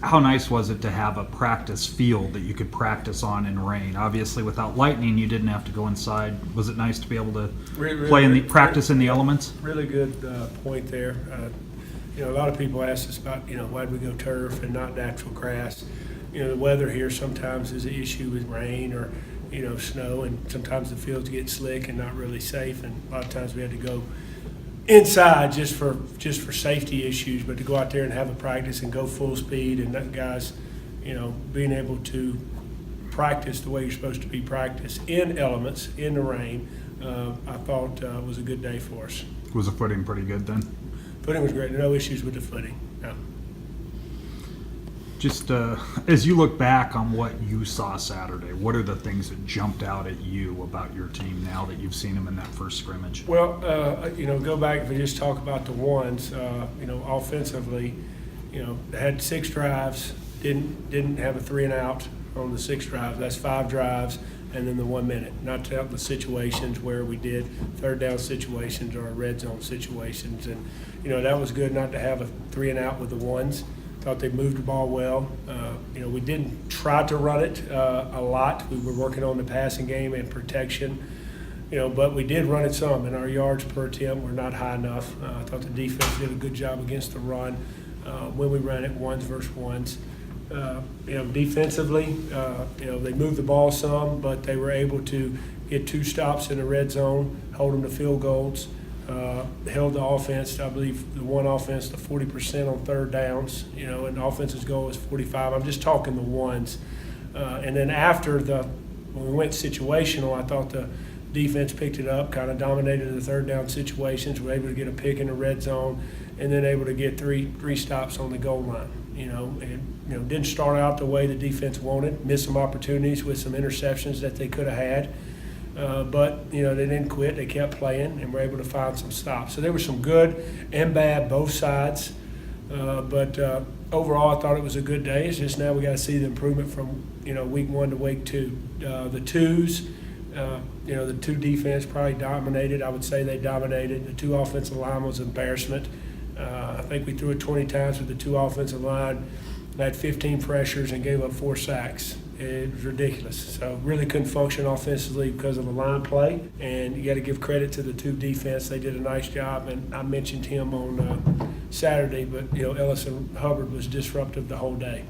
How nice was it to have a practice field that you could practice on in rain? Obviously, without lightning, you didn't have to go inside. Was it nice to be able to play in the practice in the elements? Really good point there. A lot of people ask us about, why'd we go turf and not natural grass? The weather here sometimes is an issue with rain or, snow, and sometimes the fields get slick and not really safe, and a lot of times we had to go inside just for safety issues. But to go out there and have a practice and go full speed, and that guys, being able to practice the way you're supposed to be practiced in elements, in the rain, I thought was a good day for us. Was the footing pretty good then? Footing was great. No issues with the footing. No. Just as you look back on what you saw Saturday, what are the things that jumped out at you about your team now that you've seen them in that first scrimmage? Well, go back, if we just talk about the ones, offensively, they had 6 drives, didn't have a 3 and out on the 6 drives. That's 5 drives, and then the 1 minute. Not to count the situations where we did third down situations or red zone situations, and that was good not to have a 3 and out with the ones. Thought they moved the ball well. We didn't try to run it a lot. We were working on the passing game and protection, but we did run it some, and our yards per attempt were not high enough. I thought the defense did a good job against the run when we ran it ones versus ones. Defensively, they moved the ball some, but they were able to get 2 stops in the red zone, hold them to field goals. Held the offense, I believe the one offense to 40% on third downs, and the offense's goal is 45. I'm just talking the ones. And then after when we went situational, I thought the defense picked it up, kind of dominated the third down situations, were able to get a pick in the red zone, and then able to get three stops on the goal line. And didn't start out the way the defense wanted, missed some opportunities with some interceptions that they could have had. But they didn't quit. They kept playing and were able to find some stops. So there was some good and bad, both sides. But overall, I thought it was a good day. It's just now we got to see the improvement from week 1 to week 2. The twos, the 2 defense probably dominated. I would say they dominated. The 2 offensive line was an embarrassment. I think we threw it 20 times with the 2 offensive line. Had 15 pressures and gave up 4 sacks. It was ridiculous. So really couldn't function offensively because of the line play. And you got to give credit to the 2 defense. They did a nice job. And I mentioned him on Saturday, but Ellison Hubbard was disruptive the whole day.